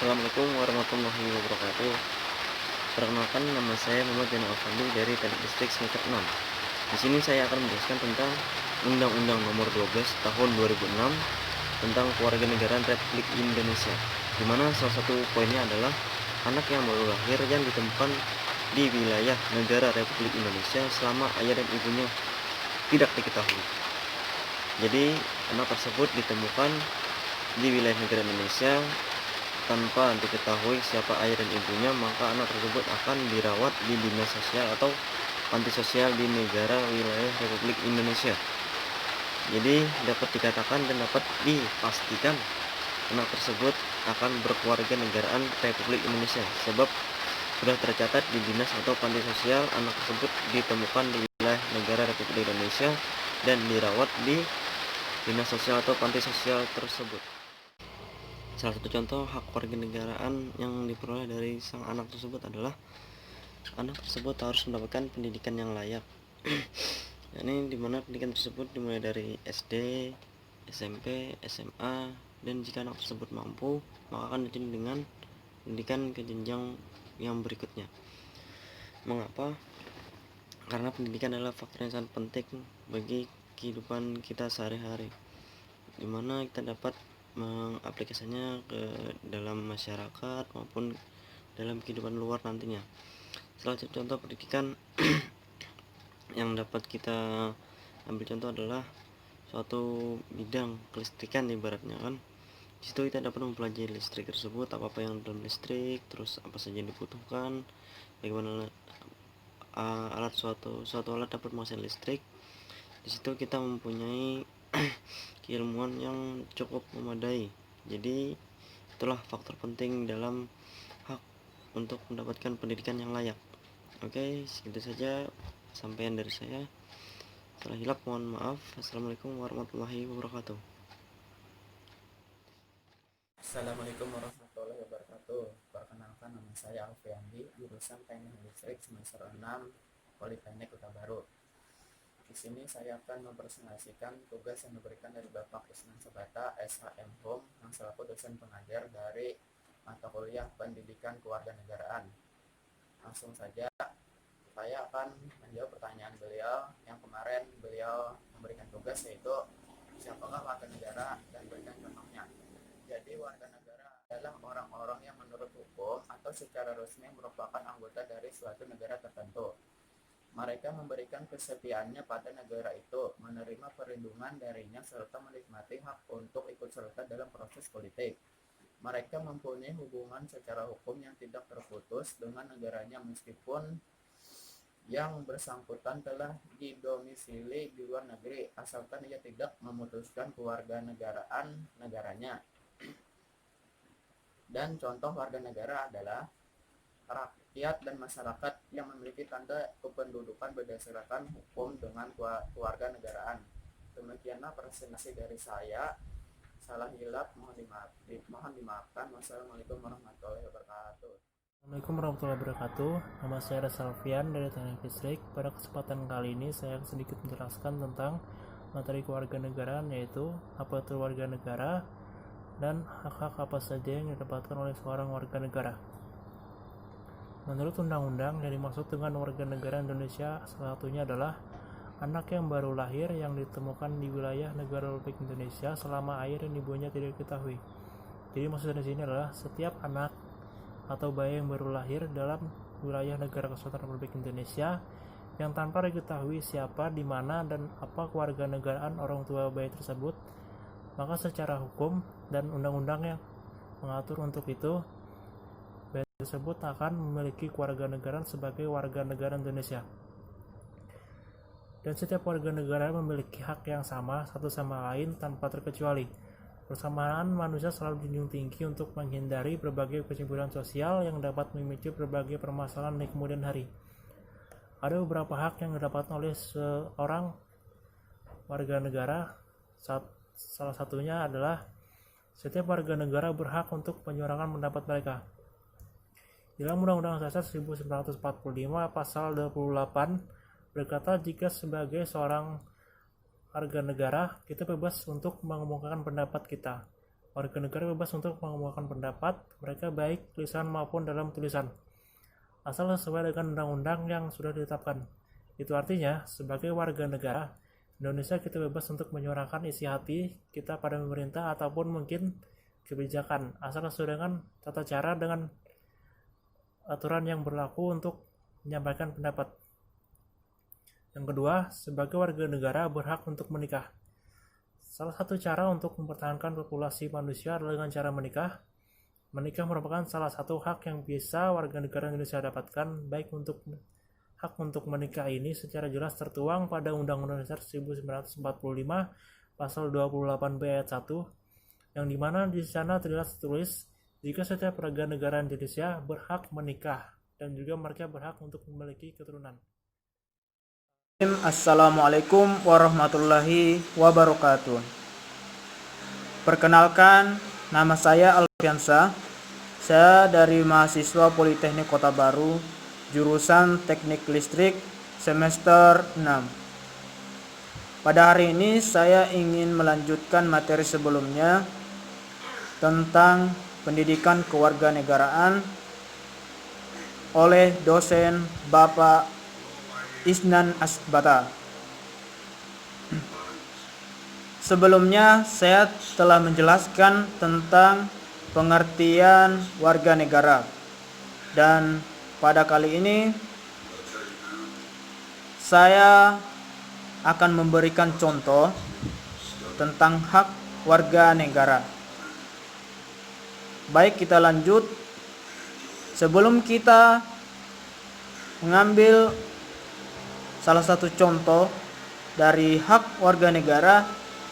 Assalamualaikum warahmatullahi wabarakatuh. Perkenalkan, nama saya Muhammad Zainal Afandi dari Teknik Listrik semester 6. Di sini saya akan menjelaskan tentang Undang-Undang Nomor 12 Tahun 2006 tentang Kewarganegaraan Republik Indonesia, di mana salah satu poinnya adalah anak yang baru lahir yang ditemukan di wilayah negara Republik Indonesia selama ayah dan ibunya tidak diketahui. Jadi anak tersebut ditemukan di wilayah negara Indonesia tanpa diketahui siapa ayah dan ibunya, maka anak tersebut akan dirawat di dinas sosial atau panti sosial di negara wilayah Republik Indonesia. Jadi dapat dikatakan dan dapat dipastikan anak tersebut akan berkeluarga negaraan Republik Indonesia, sebab sudah tercatat di dinas atau panti sosial anak tersebut ditemukan di wilayah negara Republik Indonesia dan dirawat di dinas sosial atau panti sosial tersebut. Salah satu contoh hak warganegaraan yang diperoleh dari sang anak tersebut adalah anak tersebut harus mendapatkan pendidikan yang layak. Ini dimana pendidikan tersebut dimulai dari SD, SMP, SMA, dan jika anak tersebut mampu, maka akan dilanjut dengan pendidikan ke jenjang yang berikutnya. Mengapa? Karena pendidikan adalah faktor yang sangat penting bagi kehidupan kita sehari-hari, dimana kita dapat mengaplikasinya ke dalam masyarakat maupun dalam kehidupan luar nantinya. Salah satu contoh pendidikan yang dapat kita ambil contoh adalah suatu bidang kelistrikan ibaratnya kan. Di situ kita dapat mempelajari listrik tersebut, apa yang dalam listrik, terus apa saja yang dibutuhkan, bagaimana alat suatu alat dapat menghasilkan listrik. Di situ kita mempunyai keilmuan yang cukup memadai. Jadi itulah faktor penting dalam hak untuk mendapatkan pendidikan yang layak. Oke, segitu saja sampaian dari saya. Salah hilap mohon maaf. Assalamualaikum warahmatullahi wabarakatuh. Assalamualaikum warahmatullahi wabarakatuh. Perkenalkan, nama saya Alfiandi, jurusan Teknik Listrik semester 6 Politeknik Kota Baru. Di sini saya akan mempresentasikan tugas yang diberikan dari Bapak Isnan Sabata, SHM Home, yang selaku dosen pengajar dari mata kuliah Pendidikan Kewarganegaraan. Langsung saja, saya akan menjawab pertanyaan beliau yang kemarin beliau memberikan tugas, yaitu siapakah warga negara dan berikan contohnya. Jadi warga negara adalah orang-orang yang menurut hukum atau secara resmi merupakan anggota dari suatu negara tertentu. Mereka memberikan kesetiaannya pada negara itu, menerima perlindungan darinya, serta menikmati hak untuk ikut serta dalam proses politik. Mereka mempunyai hubungan secara hukum yang tidak terputus dengan negaranya meskipun yang bersangkutan telah didomisili di luar negeri, asalkan ia tidak memutuskan kewarganegaraan negaranya. Dan contoh warga negara adalah rakyat dan masyarakat yang memiliki tanda kependudukan berdasarkan hukum dengan kewarganegaraan. Demikianlah presentasi dari saya. Salah hilap mohon dimaafkan. Wassalamualaikum warahmatullahi wabarakatuh. Assalamualaikum warahmatullahi wabarakatuh. Nama saya Reza Alfian dari Teknik Listrik. Pada kesempatan kali ini saya akan sedikit menjelaskan tentang materi kewarganegaraan, yaitu apa itu warga negara dan hak-hak apa saja yang didapatkan oleh seorang warga negara. Menurut undang-undang, yang dimaksud dengan warga negara Indonesia salah satunya adalah anak yang baru lahir yang ditemukan di wilayah negara Republik Indonesia selama ayah dan ibunya tidak diketahui. Jadi maksudnya di sini adalah setiap anak atau bayi yang baru lahir dalam wilayah negara kesatuan Republik Indonesia yang tanpa diketahui siapa, di mana, dan apa kewarganegaraan orang tua bayi tersebut, maka secara hukum dan undang-undang yang mengatur untuk itu, bayi tersebut akan memiliki kewarganegaraan sebagai warga negara Indonesia. Dan setiap warga negara memiliki hak yang sama satu sama lain tanpa terkecuali. Persamaan manusia selalu dijunjung tinggi untuk menghindari berbagai kecemburuan sosial yang dapat memicu berbagai permasalahan di kemudian hari. Ada beberapa hak yang didapatkan oleh seorang warga negara. Salah satunya adalah setiap warga negara berhak untuk menyuarakan pendapat mereka. Dalam Undang-Undang Dasar 1945 pasal 28 berkata, jika sebagai seorang warga negara kita bebas untuk mengemukakan pendapat kita, Warga negara bebas untuk mengemukakan pendapat mereka baik tulisan maupun dalam tulisan, asal sesuai dengan undang-undang yang sudah ditetapkan. Itu artinya, sebagai warga negara Indonesia, kita bebas untuk menyuarakan isi hati kita pada pemerintah ataupun mungkin kebijakan, asal sesuai dengan tata cara dengan aturan yang berlaku untuk menyampaikan pendapat. Yang kedua, sebagai warga negara berhak untuk menikah. Salah satu cara untuk mempertahankan populasi manusia adalah dengan cara menikah. Menikah merupakan salah satu hak yang bisa warga negara Indonesia dapatkan, baik untuk hak untuk menikah ini secara jelas tertuang pada Undang-Undang Dasar 1945 pasal 28B ayat 1, yang dimana di sana terjelas tertulis jika setiap warga negara Indonesia berhak menikah dan juga mereka berhak untuk memiliki keturunan. Assalamualaikum warahmatullahi wabarakatuh. Perkenalkan, nama saya Alfiansa. Saya dari mahasiswa Politeknik Kota Baru, jurusan Teknik Listrik semester 6. Pada hari ini saya ingin melanjutkan materi sebelumnya tentang pendidikan kewarganegaraan oleh dosen Bapak Isnan Asbata. Sebelumnya saya telah menjelaskan tentang pengertian warga negara, dan pada kali ini saya akan memberikan contoh tentang hak warga negara. Baik, kita lanjut. Sebelum kita mengambil salah satu contoh dari hak warga negara,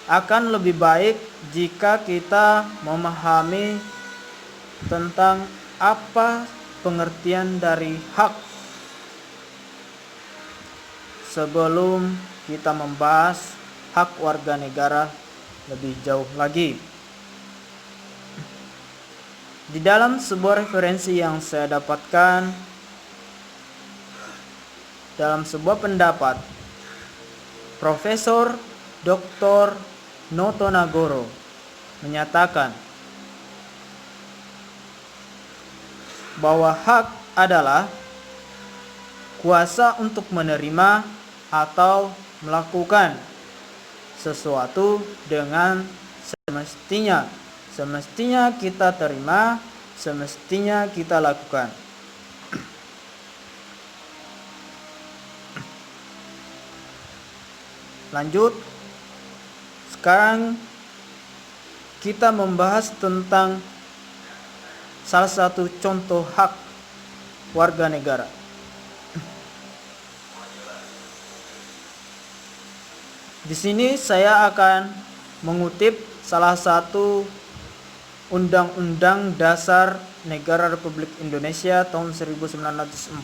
akan lebih baik jika kita memahami tentang apa pengertian dari hak sebelum kita membahas hak warga negara lebih jauh lagi. Di dalam sebuah referensi yang saya dapatkan dalam sebuah pendapat, Profesor Dr. Noto Nagoro menyatakan bahwa hak adalah kuasa untuk menerima atau melakukan sesuatu dengan semestinya. Semestinya kita terima, semestinya kita lakukan. Lanjut. Sekarang kita membahas tentang salah satu contoh hak warga negara. Di sini saya akan mengutip salah satu Undang-Undang Dasar Negara Republik Indonesia tahun 1945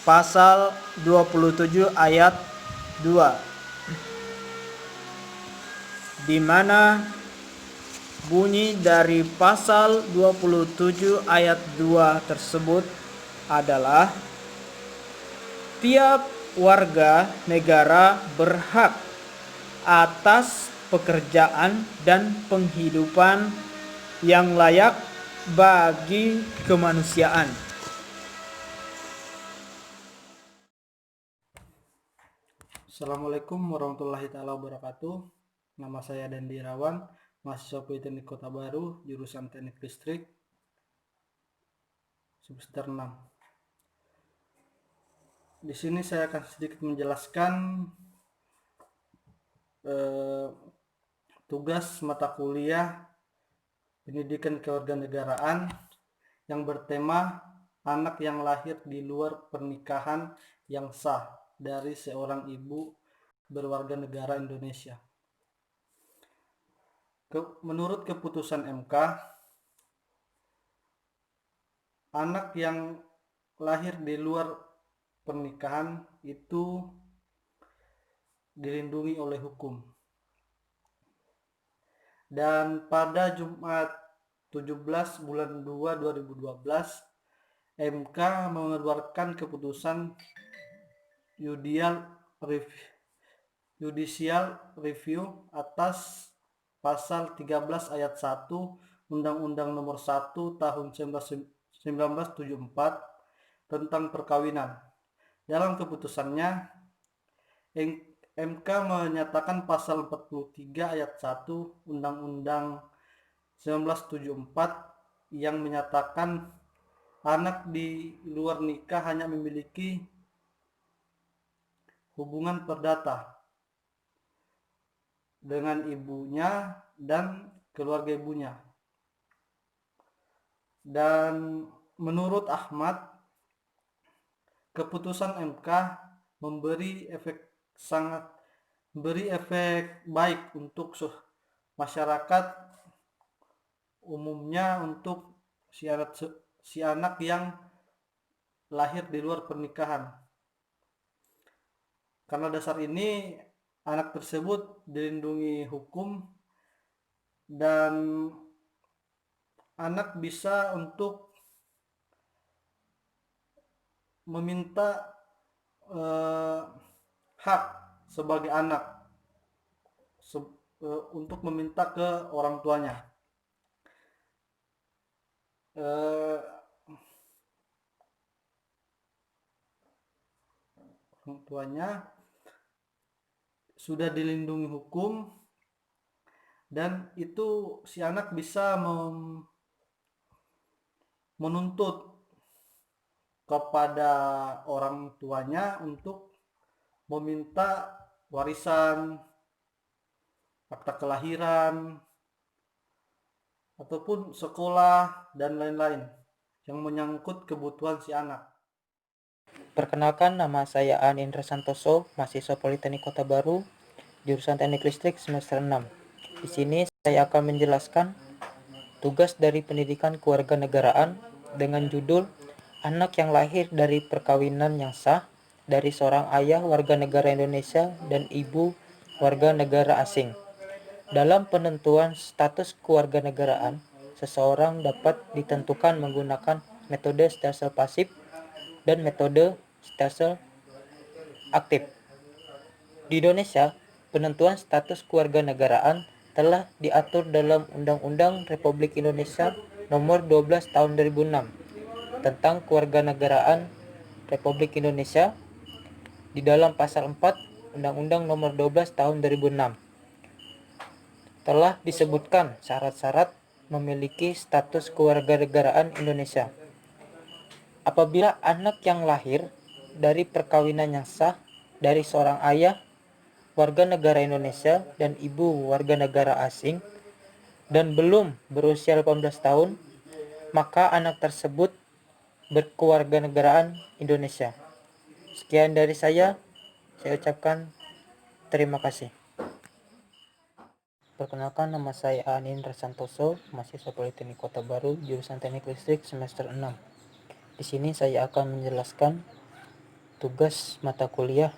pasal 27 ayat 2, di mana bunyi dari pasal 27 ayat 2 tersebut adalah tiap warga negara berhak atas pekerjaan dan penghidupan yang layak bagi kemanusiaan. Assalamualaikum warahmatullahi wabarakatuh. Nama saya Dandi Irawan, mahasiswa Politeknik Kota Baru, jurusan Teknik Listrik semester 6. Di sini saya akan sedikit menjelaskan tugas mata kuliah pendidikan kewarganegaraan yang bertema anak yang lahir di luar pernikahan yang sah dari seorang ibu berwarga negara Indonesia. Menurut keputusan MK, anak yang lahir di luar pernikahan itu dilindungi oleh hukum. Dan pada Jumat 17 bulan 2 2012, MK mengeluarkan keputusan judicial review atas pasal 13 ayat 1 Undang-Undang Nomor 1 Tahun 1974 tentang perkawinan. Dalam keputusannya, MK menyatakan pasal 43 ayat 1 Undang-Undang 1974 yang menyatakan anak di luar nikah hanya memiliki hubungan perdata dengan ibunya dan keluarga ibunya. Dan menurut Ahmad, keputusan MK memberi efek baik untuk masyarakat umumnya untuk si anak yang lahir di luar pernikahan. Karena dasar ini anak tersebut dilindungi hukum dan anak bisa untuk meminta hak sebagai anak untuk meminta ke orang tuanya. Orang tuanya sudah dilindungi hukum dan itu si anak bisa menuntut kepada orang tuanya untuk meminta warisan, akta kelahiran, ataupun sekolah dan lain-lain yang menyangkut kebutuhan si anak. Perkenalkan, nama saya Aan Indra Santoso, mahasiswa Politeknik Kota Baru, jurusan Teknik Listrik semester 6. Di sini saya akan menjelaskan tugas dari pendidikan kewarganegaraan dengan judul Anak yang lahir dari perkawinan yang sah dari seorang ayah warga negara Indonesia dan ibu warga negara asing. Dalam penentuan status kewarganegaraan, seseorang dapat ditentukan menggunakan metode stelsel pasif dan metode stelsel aktif. Di Indonesia, penentuan status kewarganegaraan telah diatur dalam Undang-Undang Republik Indonesia Nomor 12 Tahun 2006 tentang Kewarganegaraan Republik Indonesia. Di dalam pasal 4 Undang-Undang Nomor 12 Tahun 2006 telah disebutkan syarat-syarat memiliki status kewarganegaraan Indonesia. Apabila anak yang lahir dari perkawinan yang sah dari seorang ayah warga negara Indonesia dan ibu warga negara asing dan belum berusia 18 tahun, maka anak tersebut berkewarganegaraan Indonesia. Sekian dari saya ucapkan terima kasih. Perkenalkan, nama saya Aan Indra Santoso, mahasiswa Politeknik Kota Baru, jurusan Teknik Listrik semester 6. Di sini saya akan menjelaskan tugas mata kuliah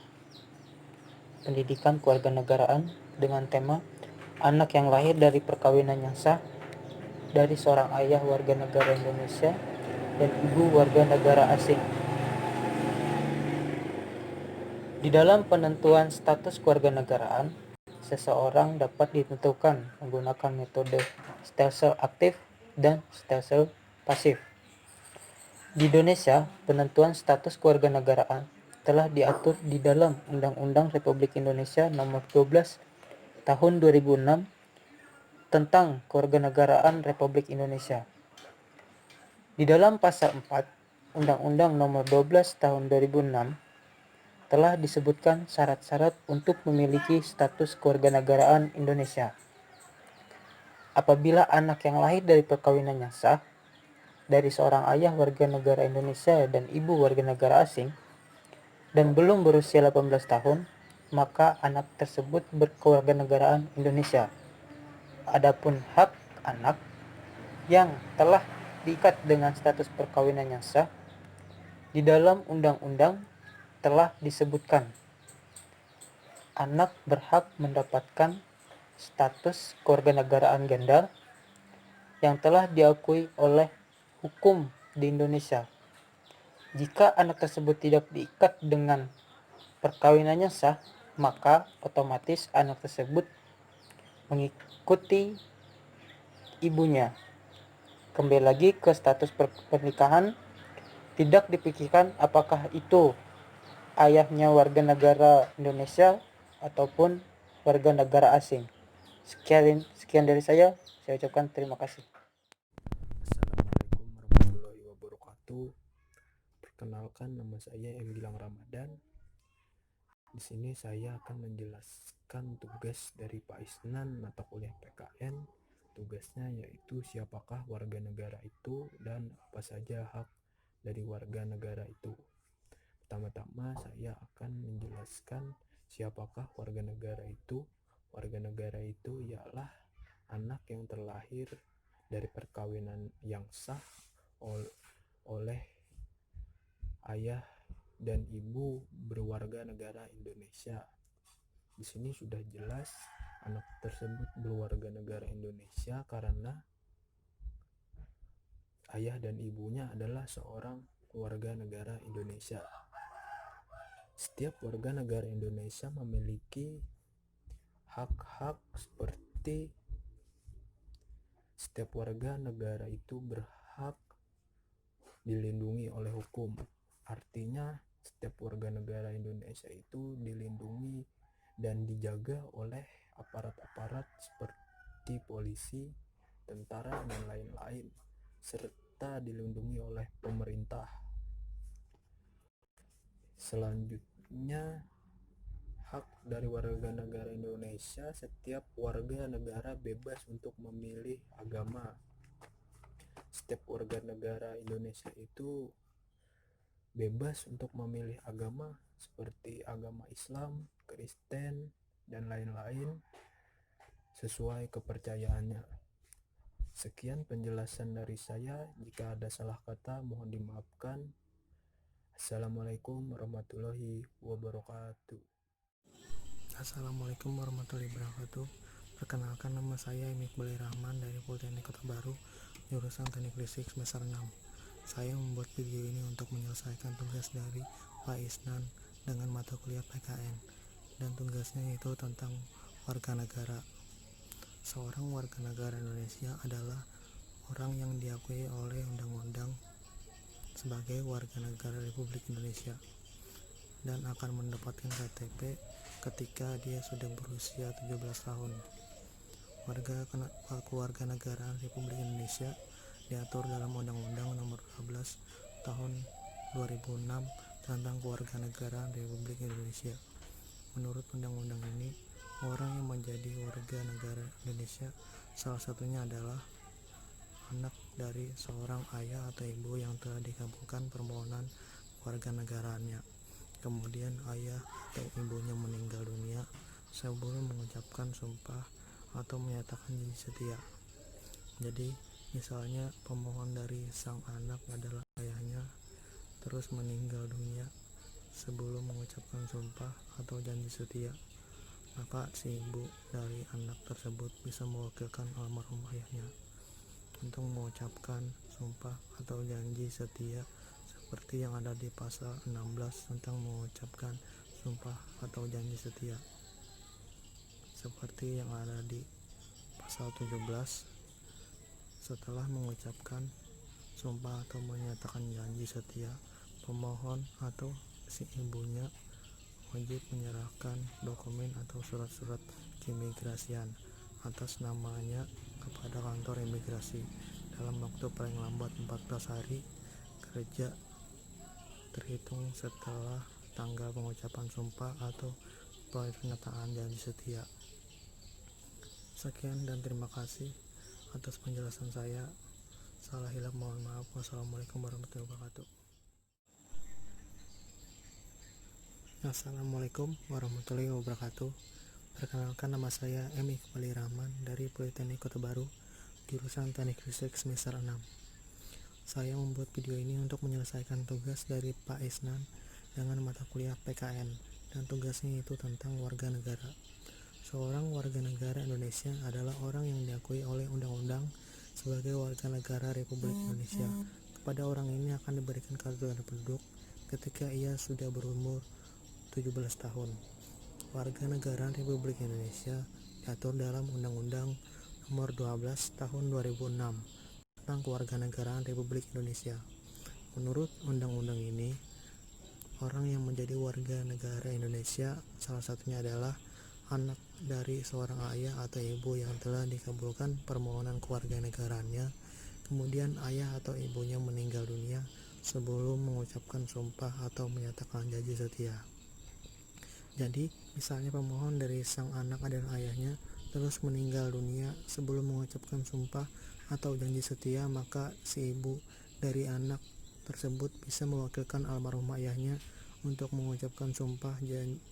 pendidikan kewarganegaraan dengan tema anak yang lahir dari perkawinan yang sah dari seorang ayah warga negara Indonesia dan ibu warga negara asing. Di dalam penentuan status kewarganegaraan, seseorang dapat ditentukan menggunakan metode stelsel aktif dan stelsel pasif. Di Indonesia, penentuan status kewarganegaraan telah diatur di dalam Undang-Undang Republik Indonesia Nomor 12 Tahun 2006 tentang Kewarganegaraan Republik Indonesia. Di dalam pasal 4 Undang-Undang Nomor 12 Tahun 2006 telah disebutkan syarat-syarat untuk memiliki status kewarganegaraan Indonesia. Apabila anak yang lahir dari perkawinan yang sah dari seorang ayah warga negara Indonesia dan ibu warga negara asing dan belum berusia 18 tahun, maka anak tersebut berkewarganegaraan Indonesia. Adapun hak anak yang telah diikat dengan status perkawinan yang sah di dalam undang-undang telah disebutkan anak berhak mendapatkan status kewarganegaraan ganda yang telah diakui oleh hukum di Indonesia. Jika anak tersebut tidak diikat dengan perkawinannya sah, maka otomatis anak tersebut mengikuti ibunya. Kembali lagi ke status pernikahan, tidak dipikirkan apakah itu ayahnya warga negara Indonesia ataupun warga negara asing. Sekian dari saya ucapkan terima kasih. Assalamualaikum warahmatullahi wabarakatuh. Perkenalkan, nama saya M. Gilang Ramadan. Di sini saya akan menjelaskan tugas dari Pak Isnan mata kuliah PKN. Tugasnya yaitu siapakah warga negara itu dan apa saja hak dari warga negara itu. Pertama-tama saya akan menjelaskan siapakah warga negara itu. Warga negara itu ialah anak yang terlahir dari perkawinan yang sah oleh ayah dan ibu berwarga negara Indonesia. Di sini sudah jelas anak tersebut berwarga negara Indonesia karena ayah dan ibunya adalah seorang warga negara Indonesia. Setiap warga negara Indonesia memiliki hak-hak seperti setiap warga negara itu berhak dilindungi oleh hukum. Artinya setiap warga negara Indonesia itu dilindungi dan dijaga oleh aparat-aparat seperti polisi, tentara, dan lain-lain, serta dilindungi oleh pemerintah. Selanjutnya, hak dari warga negara Indonesia, setiap warga negara bebas untuk memilih agama. Setiap warga negara Indonesia itu bebas untuk memilih agama seperti agama Islam, Kristen, dan lain-lain sesuai kepercayaannya. Sekian penjelasan dari saya. Jika ada salah kata mohon dimaafkan. Assalamualaikum warahmatullahi wabarakatuh. Assalamualaikum warahmatullahi wabarakatuh. Perkenalkan, nama saya Iqbal Rahman dari Politeknik Kota Baru, jurusan Teknik Listrik semester 6. Saya membuat video ini untuk menyelesaikan tugas dari Pak Isnan dengan mata kuliah PKN, dan tugasnya itu tentang warga negara. Seorang warga negara Indonesia adalah orang yang diakui oleh undang-undang sebagai warga negara Republik Indonesia dan akan mendapatkan KTP ketika dia sudah berusia 17 tahun. Kewarganegaraan Republik Indonesia diatur dalam Undang-Undang Nomor 12 Tahun 2006 tentang Kewarganegaraan Republik Indonesia. Menurut undang-undang ini, orang yang menjadi warga negara Indonesia salah satunya adalah anak dari seorang ayah atau ibu yang telah dikabulkan permohonan kewarganegaraannya. Kemudian ayah atau ibunya meninggal dunia sebelum mengucapkan sumpah atau menyatakan janji setia. Jadi, misalnya pemohon dari sang anak adalah ayahnya, terus meninggal dunia sebelum mengucapkan sumpah atau janji setia, maka si ibu dari anak tersebut bisa mewakilkan almarhum ayahnya untuk mengucapkan sumpah atau janji setia seperti yang ada di pasal 16 tentang mengucapkan sumpah atau janji setia, seperti yang ada di pasal 17. Setelah mengucapkan sumpah atau menyatakan janji setia, pemohon atau si ibunya wajib menyerahkan dokumen atau surat-surat keimigrasian atas namanya kepada kantor imigrasi dalam waktu paling lambat 14 hari kerja terhitung setelah tanggal pengucapan sumpah atau pernyataan janji setia. Sekian dan terima kasih atas penjelasan saya. Salah hilap mohon maaf. Wassalamualaikum warahmatullahi wabarakatuh. Assalamualaikum warahmatullahi wabarakatuh. Perkenalkan, nama saya M. Iqbal Rahman dari Politeknik Kota Baru, jurusan Teknik Listrik semester 6. Saya membuat video ini untuk menyelesaikan tugas dari Pak Isnan dengan mata kuliah PKN, dan tugasnya itu tentang warga negara. Seorang warga negara Indonesia adalah orang yang diakui oleh undang-undang sebagai warga negara Republik Indonesia. Kepada orang ini akan diberikan kartu tanda penduduk ketika ia sudah berumur 17 tahun. Kewarganegaraan Republik Indonesia diatur dalam Undang-Undang Nomor 12 Tahun 2006 tentang Kewarganegaraan Republik Indonesia. Menurut undang-undang ini, orang yang menjadi warga negara Indonesia salah satunya adalah anak dari seorang ayah atau ibu yang telah dikabulkan permohonan kewarganegaraannya, kemudian ayah atau ibunya meninggal dunia sebelum mengucapkan sumpah atau menyatakan janji setia. Jadi, misalnya pemohon dari sang anak adalah ayahnya, terus meninggal dunia sebelum mengucapkan sumpah atau janji setia, maka si ibu dari anak tersebut bisa mewakilkan almarhum ayahnya untuk mengucapkan sumpah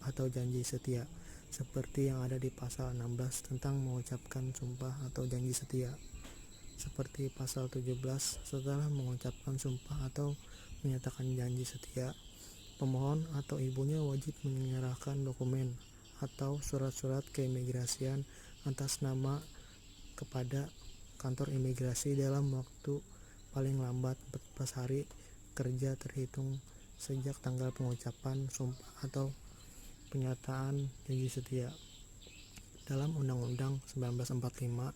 atau janji setia, seperti yang ada di pasal 16 tentang mengucapkan sumpah atau janji setia. Seperti pasal 17, setelah mengucapkan sumpah atau menyatakan janji setia, pemohon atau ibunya wajib menyerahkan dokumen atau surat-surat keimigrasian atas nama kepada kantor imigrasi dalam waktu paling lambat 14 hari kerja terhitung sejak tanggal pengucapan sumpah atau penyataan janji setia. Dalam Undang-Undang 1945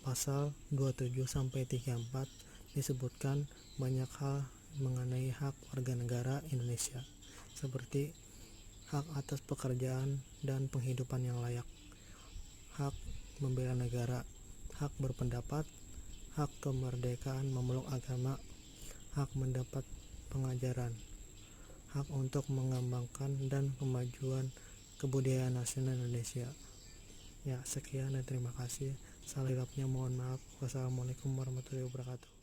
pasal 27-34 disebutkan banyak hal mengenai hak warga negara Indonesia, seperti hak atas pekerjaan dan penghidupan yang layak, hak membela negara, hak berpendapat, hak kemerdekaan memeluk agama, hak mendapat pengajaran, hak untuk mengembangkan dan kemajuan kebudayaan nasional Indonesia. Ya, sekian dan terima kasih. Salah hilapnya mohon maaf. Wassalamualaikum warahmatullahi wabarakatuh.